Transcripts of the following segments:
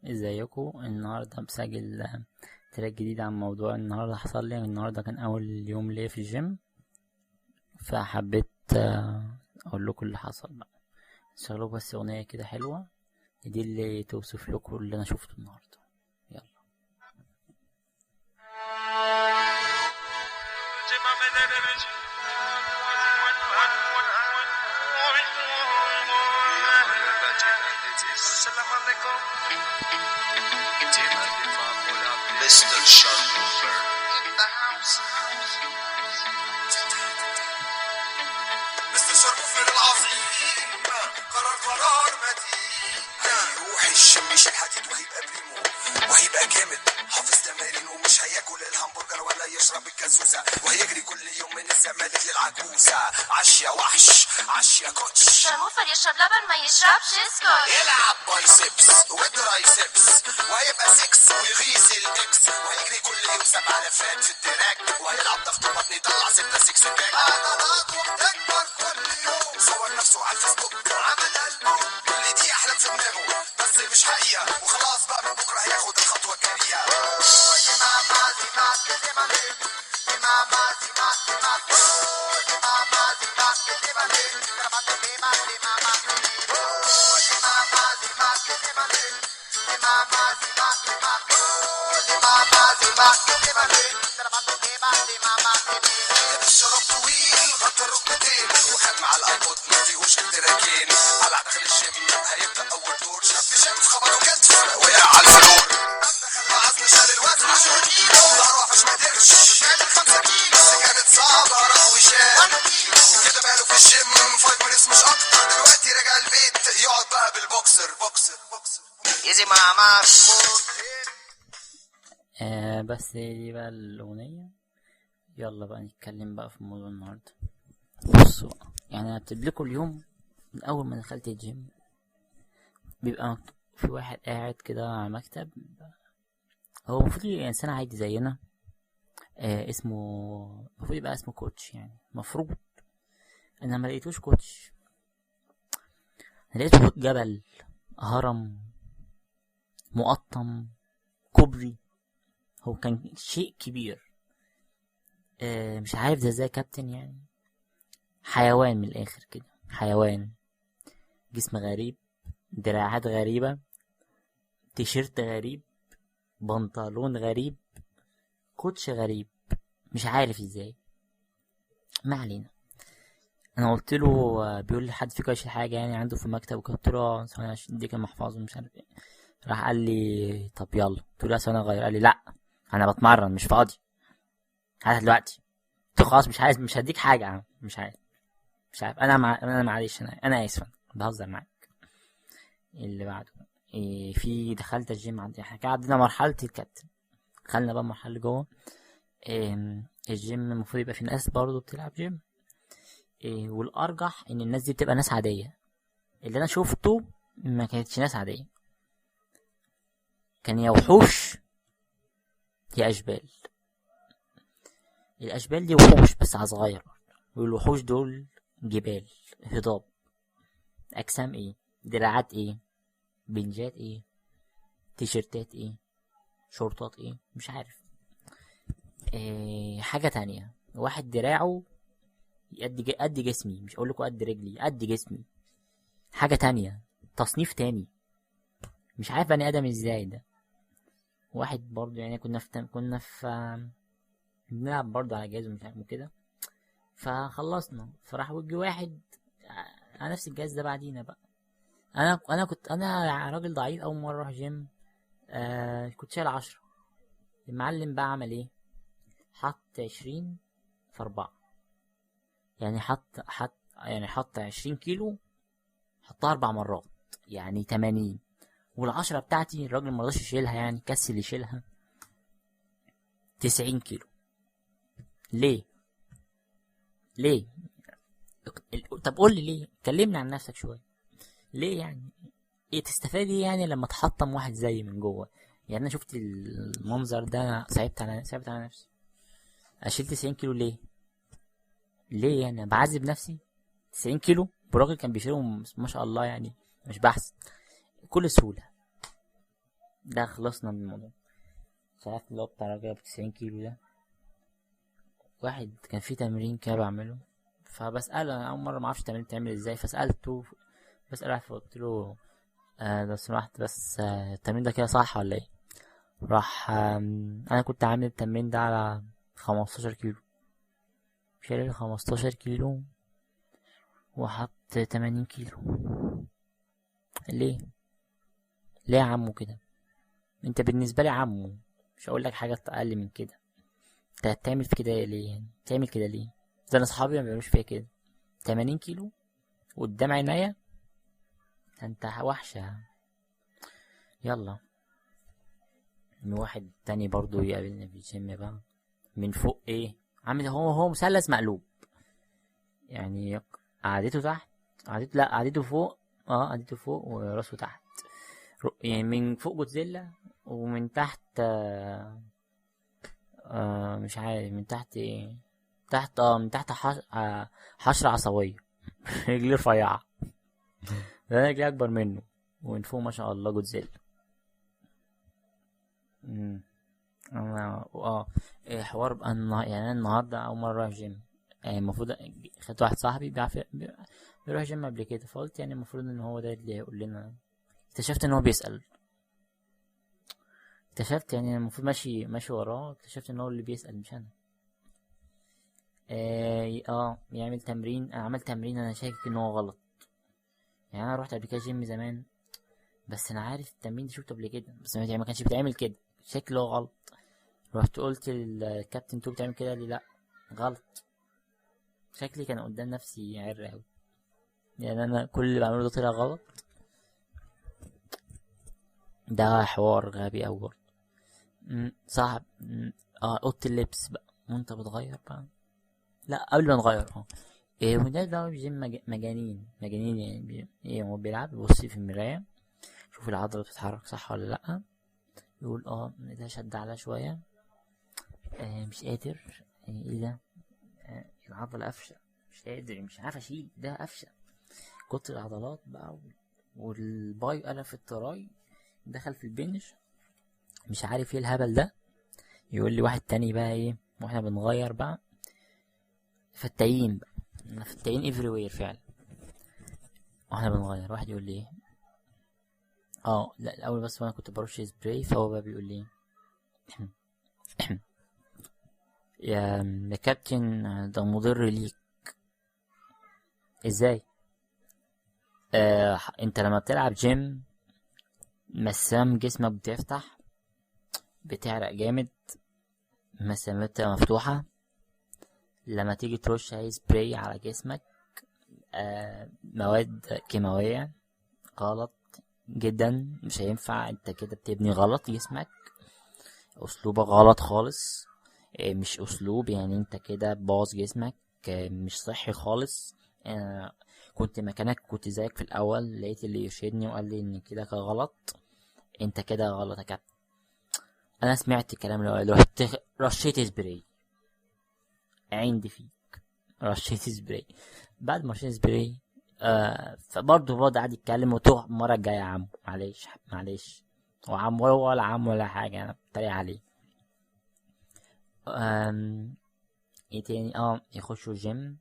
ازيكم؟ النهارده مسجل تراك جديد عن موضوع النهارده حصل لي. النهارده كان اول يوم ليا في الجيم، فحبيت اقول لكم اللي حصل بقى. شغلوا بس اغنيه كده حلوه دي اللي توصف لكم اللي انا شفته النهارده. يلا. Mr. Sharper in the house. Mr. Sharper العظيم قرار متين يروح الجيم يشيل حديد وهيبقى بريمو وهيبقى جامد حافظ تمارين ومش هياكل الهمبرجر ولا يشرب الكازوزة وهيجري كل يوم من الزمالك للعجوزة. عش يا وحش عش يا كوتش. شرموفر يشرب لبن ما يشربش اسكت. يلعب بايسبس وترايسبس وهيبقى 6 ويغيظ الاكس وهيجري كل يوم 7 لفات في التراك وهيلعب ضغط بطن يطلع 6 6 باك. عضلاته بتكبر كل يوم صور نفسه على الفيسبوك عامل قلبه كل دي احلام في دماغه بس مش حقيقة وخلاص بقى من بكره هياخد الخطوة الجريئة. الشراب طويل غطى الركبتين وخد مع الايبود ما فيهوش التراكين على داخل الجيم هيبدا اول دور شاف شمس خبطه كتف وقع على الفلور دخل عزل شال الوزن 10 كيلو ضربه فش ما قدرش شال 5 كيلو بس كانت صعبه راح وشال كده بقاله في الجيم 5 minutes مش اكتر دلوقتي راجع البيت يقعد بقى بالبوكسر بوكسر ايزي ماما. بس دي بقى الاغنيه. يلا بقى نتكلم بقى في موضوع النهارده. بصوا، يعني انا بكتب لكم اليوم من اول ما دخلت الجيم بيبقى في واحد قاعد كده على مكتب. هو المفروض يبقى انسان عادي زينا، المفروض يبقى اسمه كوتش، يعني المفروض. انا ما لقيتوش كوتش، انا لقيته جبل، هرم، مقطم، كوبري. هو كان شيء كبير، مش عارف ده ازاي كابتن، يعني حيوان من الاخر كده، حيوان. جسم غريب، دراعات غريبة، تيشيرت غريب، بنطلون غريب، كوتش غريب، مش عارف ازاي. ما علينا. انا قلت له بيقول لي حد فيكم يشيل حاجه يعني عنده في المكتب، قلت له ثواني عشان دي كان محفظه مش عارف ايه. راح قال لي طب يلا، قلت له ثواني اغير. قال لي لا انا بتمرن مش فاضي، هات دلوقتي. قلت له خلاص مش عايز، مش هديك حاجه يا عم، مش عارف. انا معلش، انا اسف، أنا بهزر معاك. اللي بعده في دخلت الجيم عندي، احنا كده عدينا مرحله الكابتن، دخلنا بقى مرحله جوه. الجيم المفروض يبقى في ناس برضه بتلعب جيم، والارجح ان الناس دي بتبقى ناس عاديه. اللي انا شفته ما كانتش ناس عاديه، كان يا وحوش يا اشبال. الاشبال دي وحوش بس على صغير، والوحوش دول جبال، هضاب، اجسام ايه، دراعات ايه، بنجات ايه، تيشرتات ايه، شورتات ايه، مش عارف. حاجه تانية، واحد دراعه قد جسمي، مش اقول لكم قد رجلي، قد جسمي. حاجه تانية، تصنيف تاني، مش عارف بني ادم ازاي ده. واحد برضو يعني كنا في بنلعب برضو على جهاز ومش عارف كده، فخلصنا فراح وجي واحد على نفس الجهاز ده بعدينا بقى. انا راجل ضعيف، اول مره اروح جيم، كنت شايل 10. المعلم بقى عمل ايه؟ حط 20 في 4، يعني حط 20 كيلو، حطها 4 مرات، يعني 80. وال10 بتاعتي الراجل مرضاش يشيلها، يعني كسل يشيلها، 90 كيلو. ليه؟ طب قول لي ليه، كلمني عن نفسك شويه. ليه يعني؟ ايه تستفاد ايه يعني لما تحطم واحد زي من جوه؟ يعني انا شفت المنظر ده، صعبت على نفسي. اشيل 90 كيلو ليه يعني؟ بعذب نفسي. 90 كيلو براجل كان بيشيلهم ما شاء الله، يعني مش بحث، بكل سهوله. ده خلصنا من الموضوع. شايف اللي هو بتاع الراجل ابو 90 كيلو ده، واحد كان في تمرين كده بعمله، فبسأله انا اول مرة معرفش التمرين بتعمل ازاي، فسألته بسأل واحد فقلت له لو سمحت بس التمرين ده كده صح ولا ايه؟ راح انا كنت عامل التمرين ده على 15 كيلو، شايل 15 كيلو وحط 80 كيلو. ليه يا عمو كده؟ انت بالنسبة لي عمو، مش هقول لك حاجة اقل من كده. انت هتعمل في كده ليه يعني؟ تعمل كده ليه؟ ده انا اصحابي ما بيعملوش فيا كده. 80 كيلو قدام عينيا، انت وحشة. يلا من واحد تاني برضو يقابلني في الجيم بقى من فوق، ايه عامل هو مثلث مقلوب يعني، قعدته تحت، قعدته لا قعدته فوق، قعدته فوق وراسه تحت، يعني من فوق جوتزيلا ومن تحت مش عارف من تحت ايه، تحت من تحت حشرة عصوية. رجلي رفيعة، ده انا رجلي اكبر منه، ومن فوق ما شاء الله جوتزيلا. انا حوار بقى يعني انا النهارده اول مره اروح جيم. المفروض خدت واحد صاحبي بيروح جيم قبل كده، فقلت يعني المفروض ان هو ده اللي هيقول لنا. اكتشفت ان هو بيسأل، اكتشفت يعني المفروض ماشي وراه، اكتشفت ان هو اللي بيسأل مش انا. يعمل تمرين، انا عملت تمرين انا شاكك ان هو غلط. يعني انا رحت قبل كده جيم زمان، بس انا عارف التمرين ده شفته قبل كده، بس ما كانش بيتعمل كده، شكله غلط. رحت قلت للكابتن انتوا بتعمل كده؟ قال لي لا غلط. شكلي كان قدام نفسي عر اوي، يعني انا كل اللي بعمله ده طلع غلط. ده حوار غبي اوي برضه. صعب. اوضه اللبس بقى وانت بتغير بقى، لا قبل ما نغير وده ده جيم مجانين يعني هو بيلعب يبص في المراية، شوف العضلة بتتحرك صح ولا لأ، يقول ده شد على شوية، مش قادر، ايه ده، العضلة قفشة، مش قادر، مش عارف اشيل، ده قفشة، كتر العضلات بقى، والباي قلب في التراي، دخل في البنش، مش عارف ايه الهبل ده. يقول لي واحد تاني بقى ايه، واحنا بنغير بقى فتاين بقى، فتاين افري وير فعلا. واحنا بنغير واحد يقول لي ايه، لا الاول بس وانا كنت برش سبراي، فهو بقى بيقول لي يا كابتن ده مضر ليك. ازاي؟ انت لما بتلعب جيم مسام جسمك بتفتح، بتعرق جامد، مسامات بتبقى مفتوحة، لما تيجي ترش اي سبراي على جسمك مواد كيماوية، غلط جدا، مش هينفع، انت كده بتبني غلط جسمك، اسلوبك غلط خالص، مش اسلوب، يعني انت كده باظ جسمك، مش صحي خالص. كنت مكانك، كنت زيك في الاول، لقيت اللي يرشدني وقال لي ان كده غلط، انت كده غلط يا كابتن. انا سمعت الكلام اللي رحت رشيت سبراي، عندي فيك رشيت سبراي، بعد ما رشيت سبراي فبرضه قاعد يتكلم، وتوه المره الجايه يا عم، معلش هو عم ولا عم ولا حاجه، انا بتريق عليه. ايه تاني، يخشوا الجيم،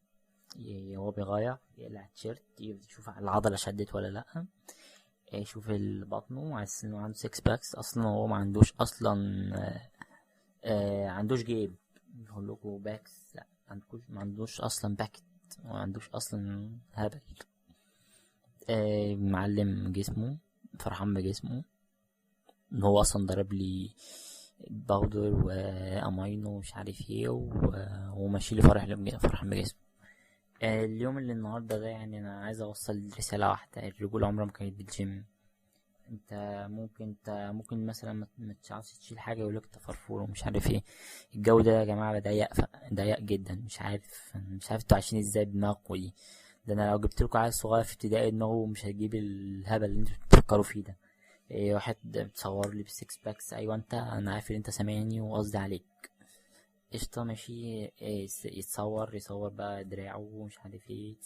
هو بيغير يقلع التيشيرت، يشوف العضله شدت ولا لا، يشوف البطن على انه عنده 6 باكس، اصلا هو ما عندوش اصلا عندوش جيب، بقول لكم باكس، لا ما عندوش اصلا باكت، ما عندوش اصلا هبل. معلم جسمه، فرحان بجسمه، ان هو اصلا ضرب لي باودر وامينو ومش عارف ايه، وماشي لي فرحان بجسمه. اليوم اللي النهارده ده، يعني انا عايز اوصل رساله واحده، الرجوله عمرها ما كانت بالجيم. انت ممكن مثلا ما تعرفش تشيل حاجه، يقولك انت فرفور ومش عارف ايه. الجو ده يا جماعه ضيق جدا، مش عارف انتوا عايشين ازاي بدماغكوا دي. ده انا لو جبت لكم عيل صغير في ابتدائي دماغه مش هتجيب الهبل اللي انتوا بتفكروا فيه ده. واحد بتصور لي بالسكس باكس، ايوه انا عارف ان انت سامعني وقصدي عليك، قشطة ماشي. يتصور بقى دراعه ومش عارف ايه،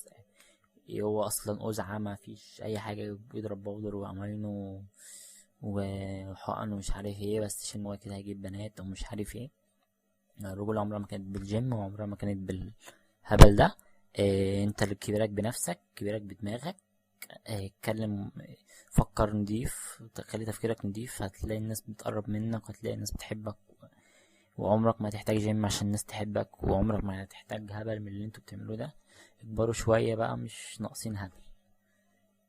هو اصلا قزعة، ما فيش اي حاجة، بيضرب باودر وامينو وحقن ومش عارف ايه، بس عشان هو كده هيجيب بنات ومش عارف ايه. الرجولة عمرها ما كانت بالجيم، وعمرها ما كانت بالهبل ده. انت اللي كبيرك بنفسك، كبيرك بدماغك. اتكلم، فكر نضيف، خلي تفكيرك نضيف، هتلاقي الناس بتقرب منك، وهتلاقي الناس بتحبك، وعمرك ما هتحتاج جيم عشان الناس تحبك، وعمرك ما هتحتاج هبل من اللي انتوا بتعملوه ده. اكبروا شوية بقى، مش ناقصين هبل.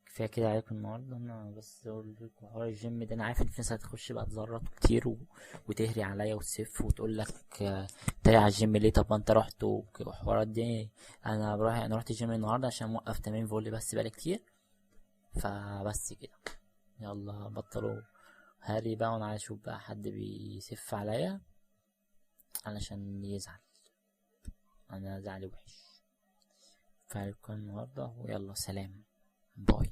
كفايه كده عليكم النهارده. انا بس اقول لكم حوار الجيم ده، انا عارف ان في ناس هتخش بقى تزرط كتير وتهري عليا وتسف وتقول لك تريق على الجيم ليه؟ طب ما انت رحت وحوارات دي. انا رحت الجيم النهارده عشان موقف تمرين فولي بس بقالي كتير، فبس كده. يلا بطلوا هاري بقى، وانا عايز اشوف بقى حد بيسف عليا علشان يزعل. انا زعلي وحش. فعليكم النهارده، ويلا سلام، باي.